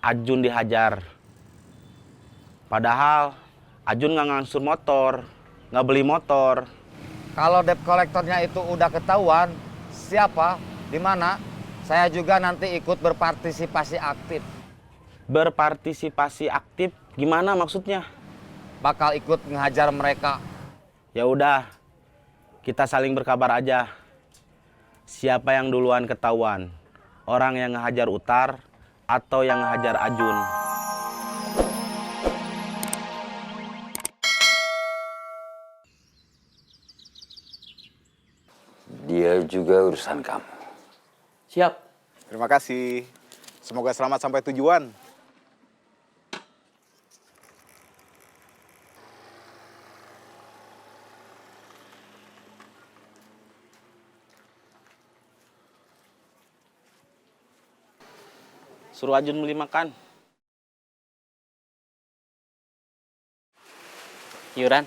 Ajun dihajar. Padahal Ajun nggak ngangsur motor, nggak beli motor. Kalau debt kolektornya itu udah ketahuan, siapa, di mana, saya juga nanti ikut berpartisipasi aktif. Berpartisipasi aktif gimana maksudnya? Bakal ikut ngehajar mereka. Ya udah, kita saling berkabar aja. Siapa yang duluan ketahuan? Orang yang ngehajar Utar atau yang ngehajar Ajun? Dia juga urusan kamu. Siap. Terima kasih. Semoga selamat sampai tujuan. Suruh Ajun beli makan. Yuran.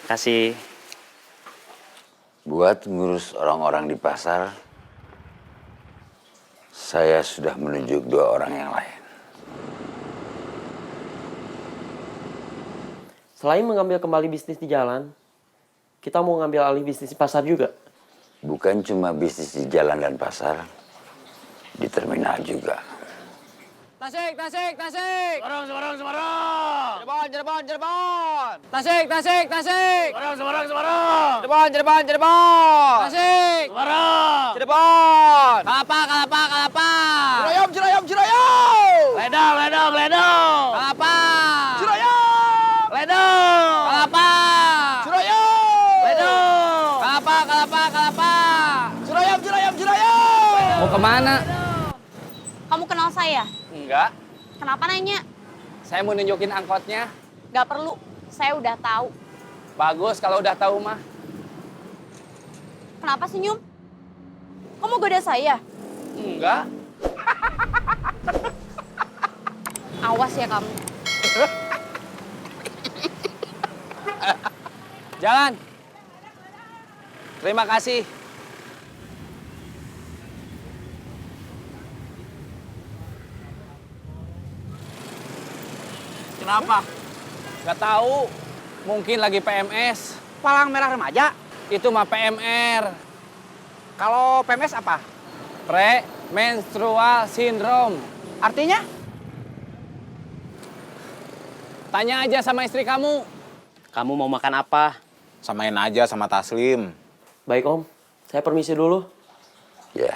Kasih. Buat ngurus orang-orang di pasar, saya sudah menunjuk 2 orang yang lain. Selain mengambil kembali bisnis di jalan, kita mau ngambil alih bisnis di pasar juga. Bukan cuma bisnis di jalan dan pasar, di terminal juga. Tasik, tasik, tasik. Semarang. Cirebon, Cirebon, Cirebon. Tasik. Cirebon, Cirebon. Tasik. Semarang. Cirebon. Kalapa. Cirayam, Cirayam. Ledong. Kalapa. Cirayam. Ledong. Kalapa. Cirayam. Ledong. Kalapa. Cirayam. Mau kemana? Kamu kenal saya? Enggak. Kenapa nanya? Saya mau nunjukin angkotnya. Gak perlu, saya udah tahu. Bagus kalau udah tahu mah. Kenapa senyum? Kamu goda saya? Enggak. Awas ya kamu. Jalan. Terima kasih. Kenapa? Gak tahu. Mungkin lagi PMS. Palang merah remaja. Itu mah PMR. Kalau PMS apa? Premenstrual syndrome. Artinya? Tanya aja sama istri kamu. Kamu mau makan apa? Samain aja sama Taslim. Baik Om, saya permisi dulu. Ya.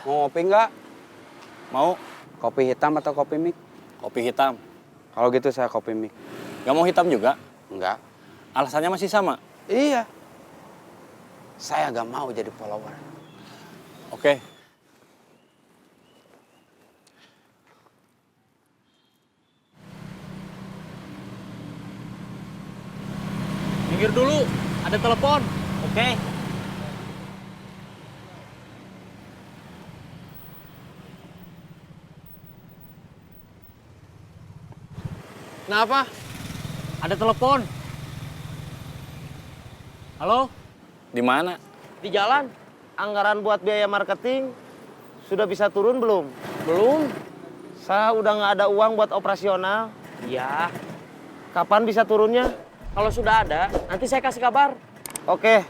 Mau ngopi nggak? Mau? Kopi hitam atau kopi mik? Kopi hitam. Kalau gitu saya kopi mik. Gak mau hitam juga? Enggak. Alasannya masih sama? Iya. Saya gak mau jadi follower. Oke. Minggir dulu, ada telepon. Oke. Kenapa? Ada telepon. Halo? Di mana? Di jalan. Anggaran buat biaya marketing sudah bisa turun belum? Belum. Saya udah nggak ada uang buat operasional. Iya. Kapan bisa turunnya? Kalau sudah ada, nanti saya kasih kabar. Oke.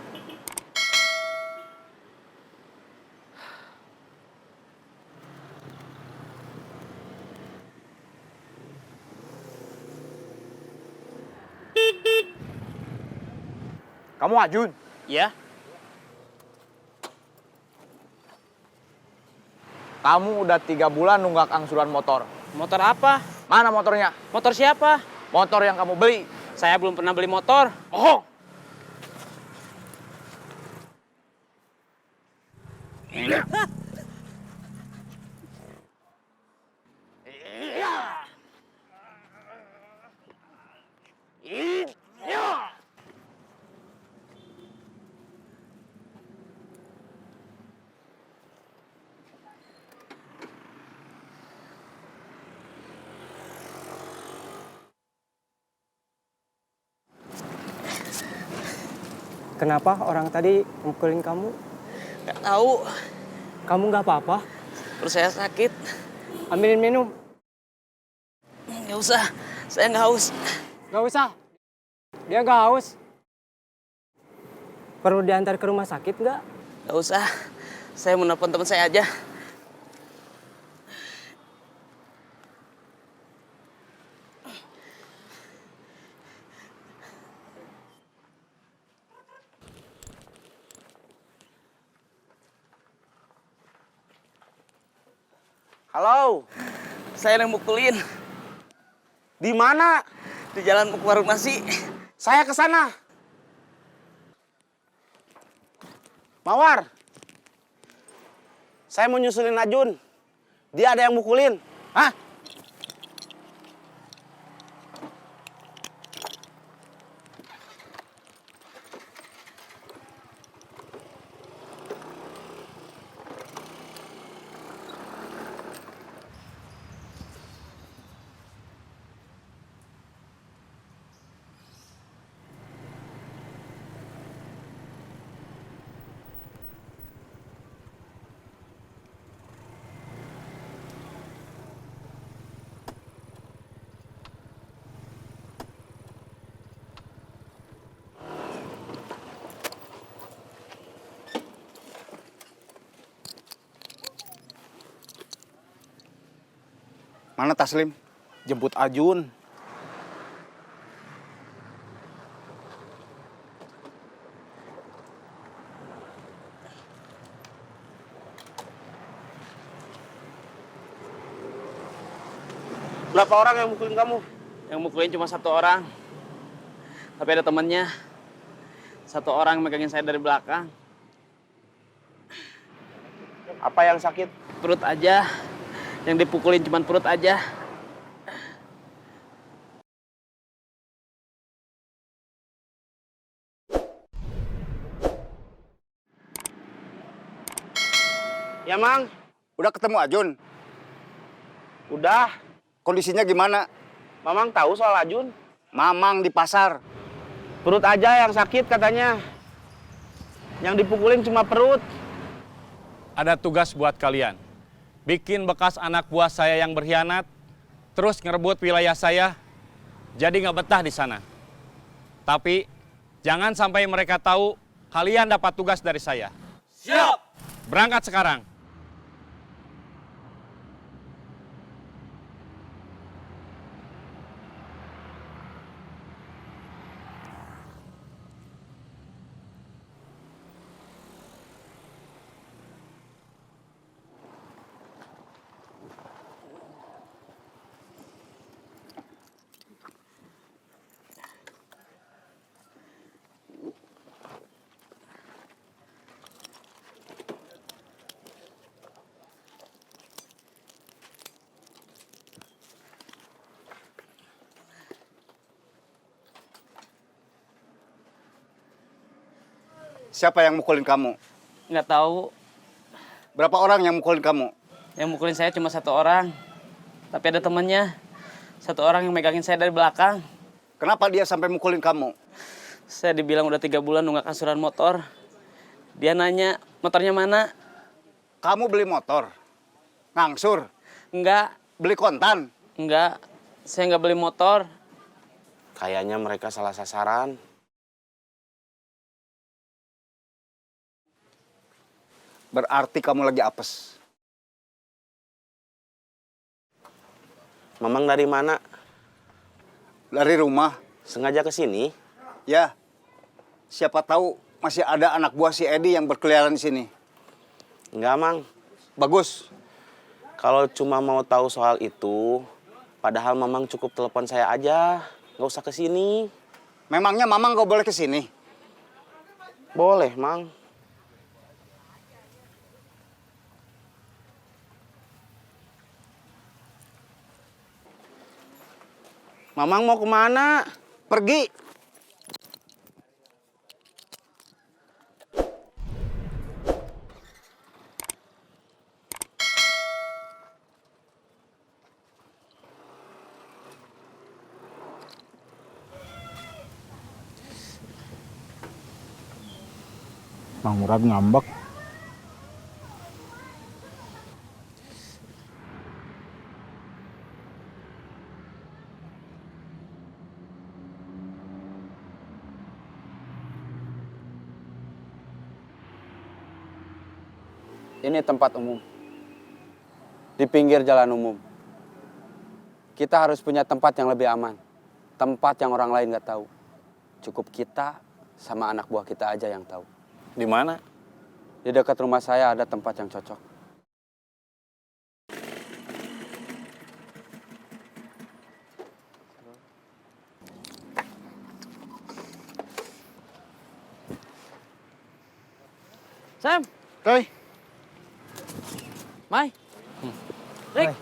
Kamu Ajun? Iya. Kamu udah 3 bulan nunggak angsuran motor. Motor apa? Mana motornya? Motor siapa? Motor yang kamu beli. Saya belum pernah beli motor. Oh! Kenapa orang tadi mukulin kamu? Gak tahu. Kamu nggak apa-apa? Perut saya sakit. Ambilin minum. Gak usah. Saya nggak haus. Nggak usah. Dia nggak haus. Perlu diantar ke rumah sakit nggak? Gak usah. Saya mau nelfon teman saya aja. Halo. Saya yang mukulin. Di mana? Di jalan mau ke warung nasi. Saya ke sana. Mawar. Saya mau nyusulin Ajun. Dia ada yang mukulin. Hah? Mana Taslim? Jemput Ajun. Berapa orang yang mukulin kamu? Yang mukulin cuma satu orang. Tapi ada temannya. Satu orang megangin saya dari belakang. Apa yang sakit? Perut aja. Yang dipukulin cuma perut aja. Ya, Mang. Udah ketemu Ajun? Udah. Kondisinya gimana? Mamang tahu soal Ajun? Mamang di pasar. Perut aja yang sakit katanya. Yang dipukulin cuma perut. Ada tugas buat kalian. Bikin bekas anak buah saya yang berkhianat, terus ngerebut wilayah saya, jadi nggak betah di sana. Tapi jangan sampai mereka tahu kalian dapat tugas dari saya. Siap! Berangkat sekarang. Siapa yang mukulin kamu? Nggak tahu. Berapa orang yang mukulin kamu? Yang mukulin saya cuma satu orang. Tapi ada temennya. Satu orang yang megangin saya dari belakang. Kenapa dia sampai mukulin kamu? Saya dibilang udah 3 bulan nunggak angsuran motor. Dia nanya, motornya mana? Kamu beli motor? Ngangsur? Enggak, Beli kontan? enggak. Saya nggak beli motor. Kayaknya mereka salah sasaran. Berarti kamu lagi apes. Mamang dari mana? Dari rumah? Sengaja ke sini? Ya. Siapa tahu masih ada anak buah si Edi yang berkeliaran di sini. Enggak, Mang. Bagus. Kalau cuma mau tahu soal itu, padahal Mamang cukup telepon saya aja. Nggak usah ke sini. Memangnya Mamang nggak boleh ke sini? Boleh, Mang. Mamang mau kemana? Pergi. Mang Murad ngambek. Ini tempat umum. Di pinggir jalan umum. Kita harus punya tempat yang lebih aman. Tempat yang orang lain nggak tahu. Cukup kita sama anak buah kita aja yang tahu. Di mana? Di dekat rumah saya ada tempat yang cocok. Sam, Roy. Mai. Rick.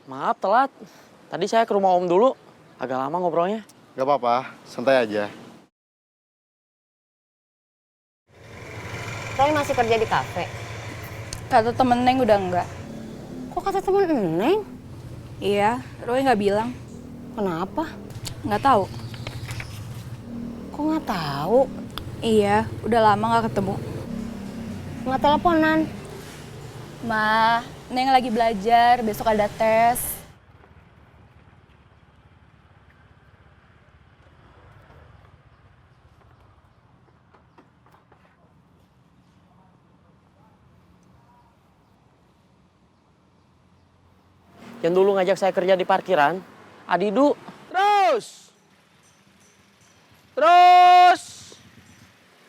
Maaf telat. Tadi saya ke rumah Om dulu. Agak lama ngobrolnya. Gak apa-apa, santai aja. Roy masih kerja di kafe. Kata temen Neng udah enggak. Kok kata temen Neng? Iya, Roy nggak bilang. Kenapa? Nggak tahu. Kok nggak tahu? Iya, udah lama nggak ketemu. Nggak teleponan. Ma, Neng lagi belajar, besok ada tes. Yang dulu ngajak saya kerja di parkiran, Adidu. Terus. Terus.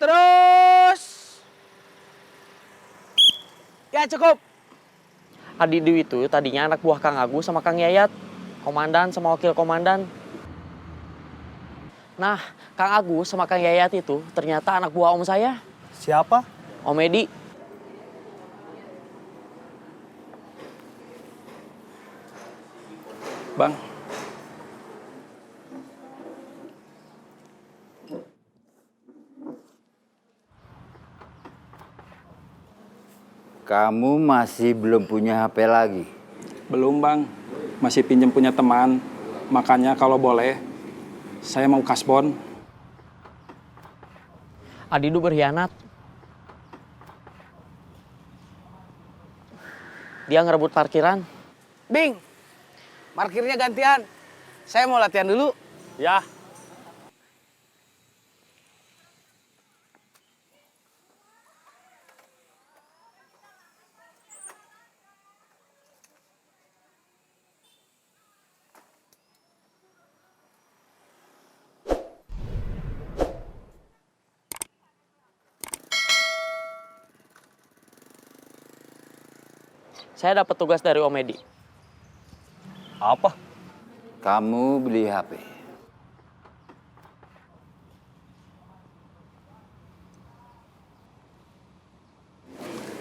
Terus. Ya cukup. Adidu itu tadinya anak buah Kang Agus sama Kang Yayat. Komandan sama wakil komandan. Nah, Kang Agus sama Kang Yayat itu ternyata anak buah om saya. Siapa? Om Edi. Bang. Kamu masih belum punya HP lagi? Belum, Bang. Masih pinjem punya teman. Makanya kalau boleh, saya mau kasbon. Adidu berkhianat. Dia ngerebut parkiran. Bing. Parkirnya gantian. Saya mau latihan dulu. Ya. Saya dapat tugas dari Om Edi. Apa? Kamu beli HP.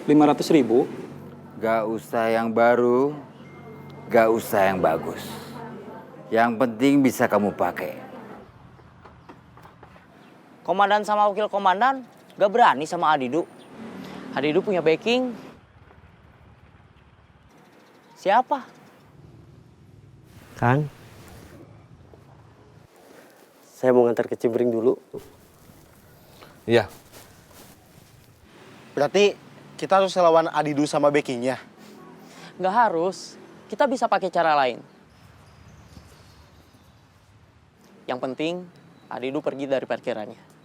500.000. Gak usah yang baru, gak usah yang bagus. Yang penting bisa kamu pakai. Komandan sama wakil komandan Gak berani sama Adidu. Adidu punya backing. Siapa? Kang, saya mau ngantar ke Cibring dulu. Iya. Berarti kita harus lawan Adidu sama backingnya. Gak harus. Kita bisa pakai cara lain. Yang penting, Adidu pergi dari parkirannya.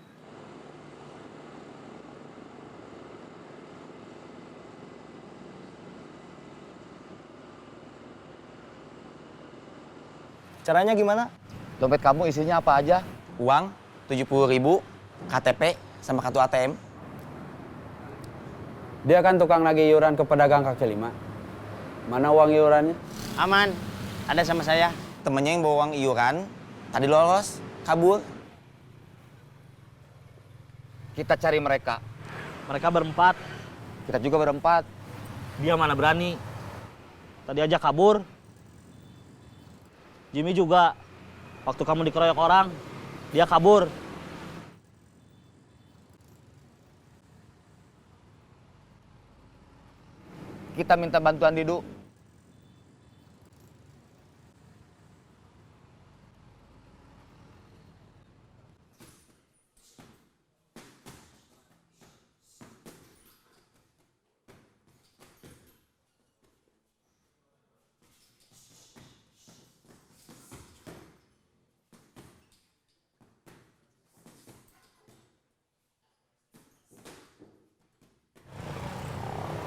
Caranya gimana? Dompet kamu isinya apa aja? Uang 70.000, KTP, sama kartu ATM. Dia kan tukang nagih iuran ke pedagang kaki lima. Mana uang iurannya? Aman, ada sama saya. Temennya yang bawa uang iuran, tadi lolos, kabur. Kita cari mereka. Mereka berempat. Kita juga berempat. Dia mana berani. Tadi aja kabur. Jimmy juga. Waktu kamu dikeroyok orang, dia kabur. Kita minta bantuan Didu.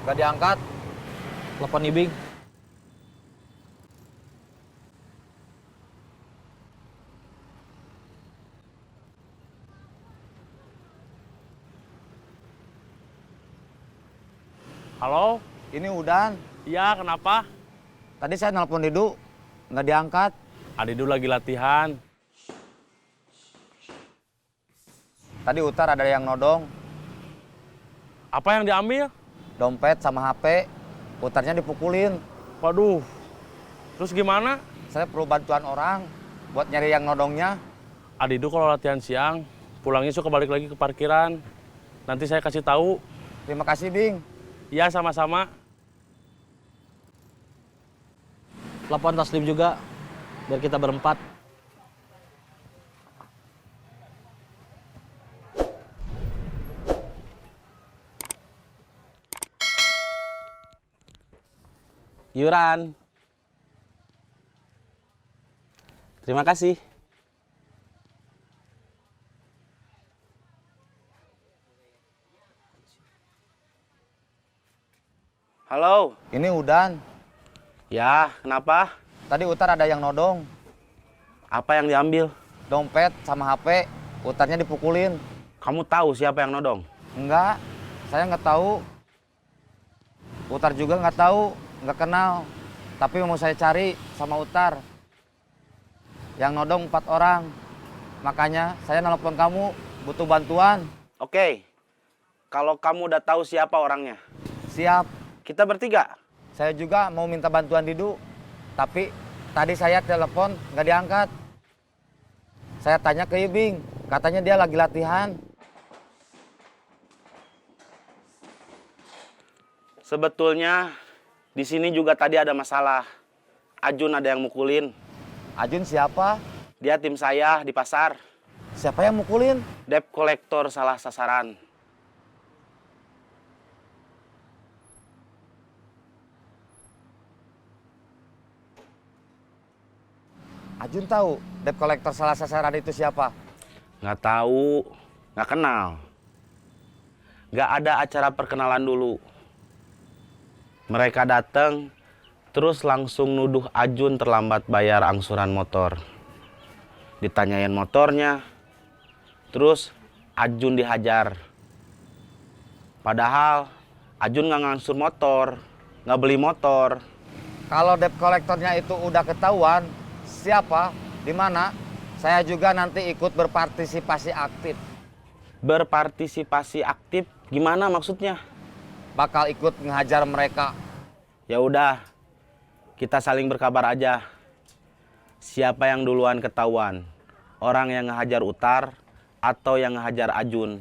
Gak diangkat. Telepon Ibing. Halo? Ini Udan. Iya, kenapa? Tadi saya nelpon Didu, nggak diangkat. Adidu lagi latihan. Tadi Utar ada yang nodong. Apa yang diambil? Dompet sama HP. Utarnya dipukulin. Waduh. Terus gimana? Saya perlu bantuan orang buat nyari yang nodongnya. Adidu kalau latihan siang, pulangnya suka balik lagi ke parkiran. Nanti saya kasih tahu. Terima kasih, Bing. Iya, sama-sama. Telepon Taslim juga, biar kita berempat. Iuran. Terima kasih. Halo. Ini Udan. Ya, kenapa? Tadi Utar ada yang nodong. Apa yang diambil? Dompet sama HP. Utarnya dipukulin. Kamu tahu siapa yang nodong? Enggak, saya nggak tahu. Utar juga nggak tahu, nggak kenal. Tapi mau saya cari sama Utar. Yang nodong 4 orang. Makanya saya nelpon kamu, butuh bantuan. Oke. Kalau kamu udah tahu siapa orangnya. Siap. Kita bertiga. Saya juga mau minta bantuan Didu. Tapi tadi saya telepon nggak diangkat. Saya tanya ke Ibing, katanya dia lagi latihan. Sebetulnya di sini juga tadi ada masalah. Ajun ada yang mukulin. Ajun siapa? Dia tim saya di pasar. Siapa yang mukulin? Debt collector salah sasaran. Ajun tahu debt collector salah sasaran itu siapa? Nggak tahu, nggak kenal. Nggak ada acara perkenalan dulu. Mereka datang, terus langsung nuduh Ajun terlambat bayar angsuran motor. Ditanyain motornya, terus Ajun dihajar. Padahal Ajun nggak ngangsur motor, nggak beli motor. Kalau debt collectornya itu udah ketahuan, siapa, di mana, saya juga nanti ikut berpartisipasi aktif. Berpartisipasi aktif gimana maksudnya? Bakal ikut ngehajar mereka. Ya udah, kita saling berkabar aja. Siapa yang duluan ketahuan? Orang yang ngehajar Utar atau yang ngehajar Ajun?